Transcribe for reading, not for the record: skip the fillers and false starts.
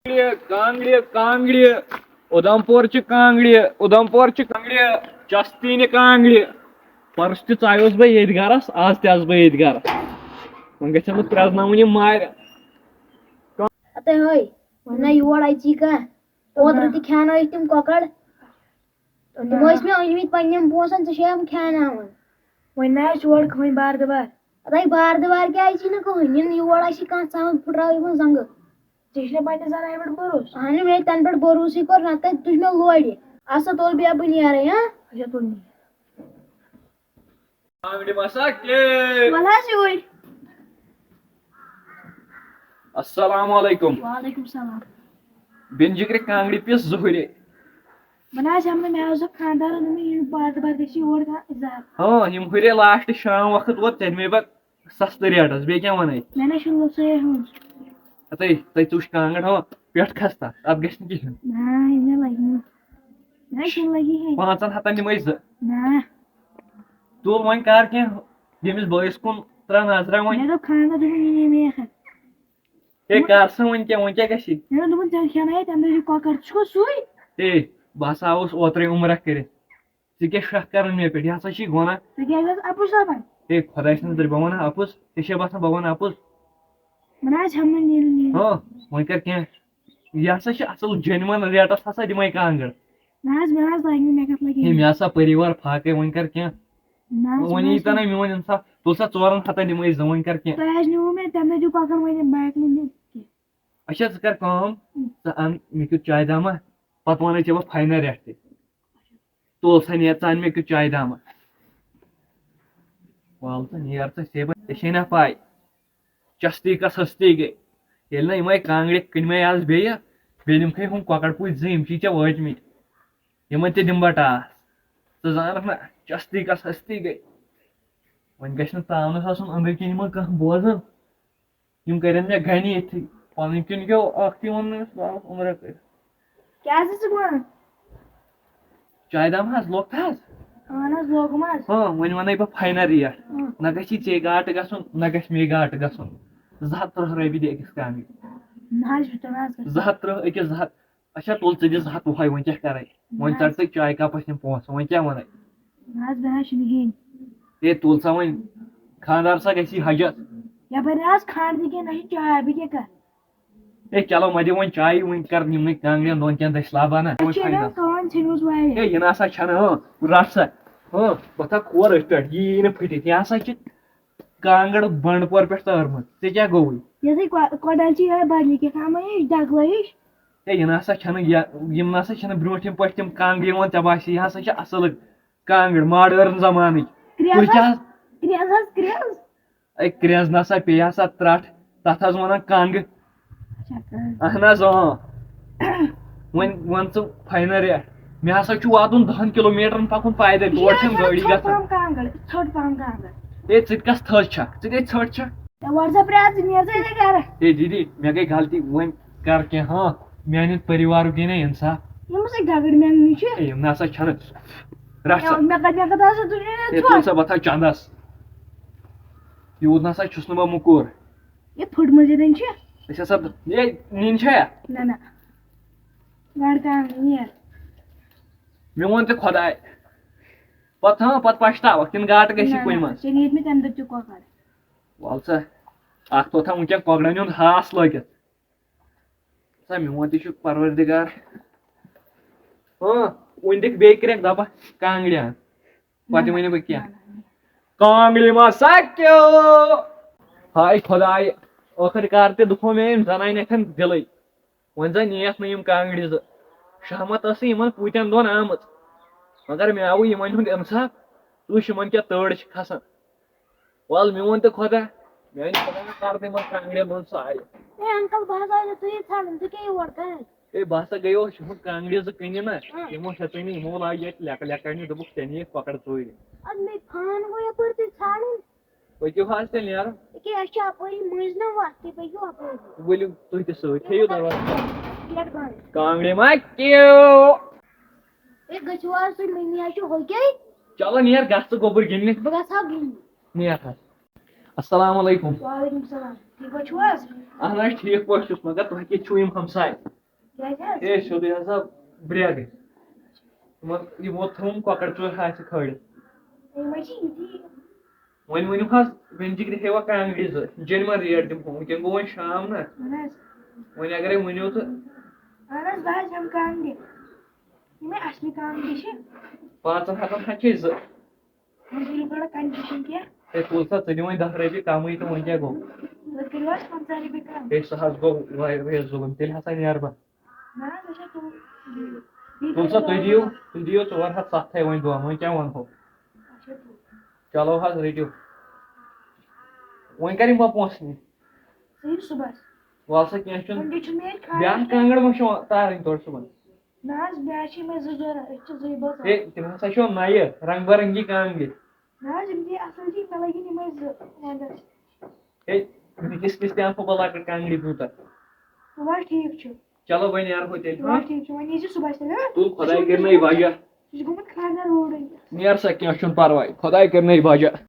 کانگڑِ Udhampur چستیٖنہِ کانگڑِ purse تہِ ژاوُس بہٕ ییٚتہِ گرس آز تہِ آسہٕ بہٕ ییٚتہِ گرس وۄنۍ گژھن نہٕ پرٛزناوٕنۍ یِم مارِ یور اَژی کانٛہہ اوترٕ تہِ کھیٛانٲیِکھ تِم کۄکر تِم ٲسۍ مےٚ أنۍمٕتۍ پنٛنٮ۪ن پونٛسن ژٕ چھے یِم کھیٛاناوان وۄنۍ نہ آسہِ یور کٕہٕنۍ بار دُبار بار دُبار کیٛاہ اَژی نہٕ کٕہٕنۍ یِنہٕ یور آسی کانٛہہ ژٕ پھٕٹراو یِمن زنٛگہٕ ژےٚ چھُنا پنٛنہِ زنانہِ پٮ۪ٹھ بروسہٕ اہن مےٚ تَنہٕ پٮ۪ٹھ بروسٕے کوٚر نتہٕ کتہِ تُج مےٚ لورِ اَسا تُل بیٚہہ بہٕ نیرے اچھا تُل وَل حظ یوٗرۍ السلام علیکم وعلیکم السلام بیٚنہِ جِگرِ کانگڑِ پیٖس 2 ہُرِ وۄنۍ حظ ہٮ۪مہٕ نہٕ مےٚ حظ دوٚپ خانٛدارن دوٚپمَے بار دُبار گژھِ یور کانٛہہ اِظہار یِم ہُرے لاسٹ شام وقت ووت تیٚلہِ مے بہٕ سستہٕ ریٹس بیٚیہِ کیٛاہ وَنَے مےٚ نہ چھُنہٕ سُے ہُہ تۄہہِ ژوٚش کانگٕر پٮ۪ٹھ کھس تتھ اتھ گژھِ نہٕ کِہینۍ مےٚ لگہِ نہٕ لگی 500 ہتن دِمے 2 نہ تُل وۄنۍ کر کینٛہہ ییٚمِس بٲیِس کُن ترٛا نظرا وۄنۍ مےٚ دوٚپ خانٛدار دوٚپُن میکھ ہے کر سا وۄنۍ کیٛاہ گژھِ مےٚ دوٚپُن ژےٚ کھٮ۪نٲیِتھ تَمہِ دۄہ چھُ کۄکر ژٕ چھُکھا سُے ہے بہٕ ہسا آوُس اوترے عمرہ کٔرِتھ ژٕ کیٛاہ شک کران مےٚ پٮ۪ٹھ یہِ ہسا چھی گۄناہ ژٕ کیٛازِ حظ اَپُز دپان ہے خۄداے سٕنٛدِ دٔرۍ بہٕ وَنہٕ اَپُز ژےٚ چھے باسان بہٕ وَنہٕ اَپُز وۄنۍ حظ ہٮ۪مہٕ نہٕ وۄنۍ کر کینٛہہ یہِ ہسا چھِ اَصٕل جینوَن ریٹس ہسا دِمے کانٛگٕر نہ حظ مےٚ حظ لگہِ نہٕ مےٚ کتھ لگہِ ہے مےٚ ہسا پٔریوار فاقے وۄنۍ کر کینٛہہ وۄنۍ یی تَنہ میون اِنصاف تُل سا 400 ہتن دِمے 2 وۄنۍ کر کینٛہہ تۄہہِ حظ نیوٗ مےٚ تَمہِ دۄہ دیُت کۄکر وۄنۍ بیک نہٕ اچھا ژٕ کر کٲم ژٕ اَن مےٚ کیُتھ چاے داما پتہٕ وَنَے ژےٚ بہٕ فاینل ریٹ تہِ تُل سا نیر ژٕ اَن مےٚ کیُتھ چاے داما وَل سا نیر ژٕ ژےٚ چھے نا پاے چستی کا سستی گٔے ییٚلہِ نہٕ یِمے کانگڑِ کٕنمے آز بیٚیہِ دِمکھٕے ہُم کۄکر پوٗتۍ 2 یِم چھی ژےٚ وٲتمٕتۍ یِمن تہِ دِمہٕ بہٕ ٹاس ژٕ زانکھ نا چستی کا سستی گٔے وۄنۍ گژھِ نہٕ تاونس آسُن أنٛدٕرۍ کِنۍ یِمن کانٛہہ بوزان یِم کرن مےٚ گنہِ ییٚتھی پنٕنۍ کِنۍ گوٚو اکھ تہِ ووٚن نہٕ أمِس عمرہ کٔرِتھ کیٛاہ چھُ ژٕ وَنان چاے دام حظ لوٚگتھٕ حظ اہن حظ لوگُم حظ وۄنۍ وَنَے بہٕ فاینل ریٹ نہ گژھی ژےٚ گاٹہٕ گژھُن نہ گژھِ مے گاٹہٕ گژھُن 230 رۄپیہِ دِ أکِس کانگڑِ نہ حظ چھُ نہ حظ 230 أکِس 200 اچھا تُل ژٕ دِ 200 وُہے وۄنۍ کیٛاہ کرے وۄنۍ ژَٹ ژٕ چاے کپس یِم پونٛسہٕ وۄنۍ کیٛاہ وَنَے نہ حظ مےٚ حظ چھُنہٕ ہیٚنۍ ہے تُل سا وۄنۍ خانٛدار سا گژھی حجت یپٲرۍ نہ حظ کھنٛڈ تہِ کینٛہہ نہ چھِ چاے بہٕ کیٛاہ کرٕ ہے چلو مہ دِ وۄنۍ چایہِ وۄنۍ کر یِمنٕے کانگڑٮ۪ن 2 دٔسۍ نہ ہے یہِ نہ ہسا چھنہٕ رٹ سا بہٕ تھاو کھور أتھۍ پٮ۪ٹھ یہِ یی نہٕ پھٕٹِتھ یہِ ہسا چھِ کانگٕر بنڈپور پٮ۪ٹھ تٲرمٕژ ژےٚ کیٛاہ گوٚوُے کۄڈل چھِ یِہے بدلہِ کیٛاہ ہِش ڈگلہٕ ہِش ہے یہِ نہ ہسا چھنہٕ یِم نہ سا چھنہٕ برٛونٛٹھِم پٲٹھۍ تِم کانگرِ یِوان ژےٚ باسی یہِ ہسا چھِ اصٕل کانگٕر ماڈٲرٕن زمانٕچ ہے کرٛٮ۪ز نسا پیٚیہِ ہسا ترٹھ تتھ حظ ونان کنٛگ اہن حظ وۄنۍ وَن ژٕ فاینل ریٹ مےٚ ہسا چھُ واتُن 10 کِلوٗمیٖٹرن پکُن پایدٔلۍ تور چھنہٕ گٲڑی گژھان ہے ژٕ تہِ کس تھٔز چھکھ ژٕ کیٛازِ ژھٔٹ چھکھ ہے دیدی مےٚ گٔے غلطی وۄنۍ کر کینٛہہ میانہِ پٔریوارُک دی نا اِنصاف یِم نہ سا چھنہٕ رٹ سا تُل سا بہٕ تھاو چندس یوٗت نسا چھُس نہٕ بہٕ مُکُر أسۍ ہسا ہے نِنۍ چھا مےٚ ووٚن تہِ خۄداے پتہٕ پشتاوکھ کِنہٕ گاٹہٕ گژھی کُنہِ منٛز وَل سا اکھ توٚتھا وٕنکٮ۪ن کۄکرن ہُنٛد ہاس لٲگِتھ سا میون تہِ چھُ پروردِگار وٕنۍ دِکھ بیٚیہِ کرٛٮ۪کھ دپا کانگڑِ ان پتہٕ وَنہٕ بہٕ کینٛہہ کانگڑِ مسا کیو ہاے خۄداے ٲخٕر کار تہِ دُکھو مےٚ أمۍ زنانہِ اتھٮ۪ن دِلٕے وۄنۍ زن نِیَکھ نہٕ یِم کانگڑِ 2 شہمت ٲسٕے یِمن پوٗتٮ۪ن 2 آمٕژ مگر مےٚ آوُے یِمن ہُنٛد اِنصاف وٕچھ یِمن کیٛاہ تٲڑ چھِ کھسان وَل میون تہِ خۄدا میانہِ خۄداین کر تہٕ یِمن کانگڑٮ۪ن منٛز سایہِ ہے بہٕ ہسا گٔیوس یِم کانگڑِ 2 کٕنہِ نا یِمو ہیژٕے نہٕ یِمو لاجہِ ییٚتہِ لیٚکہٕ لیٚکھنہِ دوٚپُکھ ژےٚ نِیِکھ کۄکر ژوٗرِ پٔکِو حظ تیٚلہِ نیرو ؤلِو تُہۍ تہِ سۭتۍ تھٲیِو دوا کانگڑِ ما کیو چلو نیر گژھ ژٕ گوٚبُر گِنٛدنہِ نیر حظ السلام علیکم. وعلیکم السلام. ٹھیک پٲٹھۍ چھِو حظ؟ اہن حظ ٹھیک پٲٹھۍ چھُس مگر تۄہہِ کیٛاہ چھُو یِم ہمساے کیٛازِ حظ؟ ہے سیوٚدُے ہسا برٛٮ۪گ یِمو تھوٚوُم کۄکر ژور ہاسہِ کھٲلِتھ. یِم حظ چھِ یِتھی. وۄنۍ ؤنِو حظ وٕنۍ جِگرِ ہیوا کانٛگرِ زٕ جٮ۪نوَن ریٹ دِمہو وٕنکٮ۪ن گوٚو وۄنۍ شام نا اہن حظ. وۄنۍ اگرے ؤنِو تہٕ اہن حظ بہٕ حظ ہٮ۪مہٕ کانٛگرِ. یِمے اَصلی کانٛگرِ چھِ. 500 حظ چھے زٕ. وۄنۍ کٔرِو تھوڑا کَنسیشن کینٛہہ. ہے تُل سا ژٕ دِ وۄنۍ 10 رۄپیہِ کمٕے تہٕ وۄنۍ کیٛاہ گوٚو. وۄنۍ کٔرِو حظ 15 رۄپیہِ کَم. ہے سُہ حظ گوٚو واریاہ ظُلُم تیٚلہِ ہسا نیرٕ بہٕ. نہ حظ أسۍ حظ تُل. تُل سا تُہۍ دِیِو 4 ہَتھ 7 وۄنۍ دۄن وۄنۍ کیٛاہ وَنہو. اچھا تُل. چلو حظ رٔٹِو. وۄنۍ کر یِمہٕ بہٕ پونٛسہٕ نِنہِ. ژٕ یہِ صُبحس. وَل سا کیٚنٛہہ چھُنہٕ. وٕنکٮ۪ن چھُ مےٚ ییٚتہِ بیٛاکھ خاندر. کانٛگٕر ما چھِ تارٕنۍ تورٕ صُبحن. نہ حظ بیٛاکھ چھِ مےٚ 2 ضوٚرَتھ. أسۍ چھِ 2 بٲژ. ہے تِم ہسا چھو نَیہِ رنٛگ برنٛگی کانٛگرِ. نہ حظ یِم گٔے اَصٕل چی مےٚ لَگن یِمے 2 وَنٛدَس. ہے أکِس کِس تہِ اَنہو بہٕ لۄکٕٹ کانٛگرِ پیوٗتاہ. وَلہٕ حظ ٹھیٖک چھُ. چلو وۄنۍ نیرہو تیٚلہِ. وَلہٕ ٹھیٖک چھُ وۄنۍ یی زِ صُبحس تیٚلہِ ہہ. تُل خۄداے کٔرنَے وجہ. سُہ چھُ گوٚمُت خاندر روڈٕے. نیر سا کیٚنٛہہ چھُنہٕ پرواے خۄداے کٔرنَے وجہ.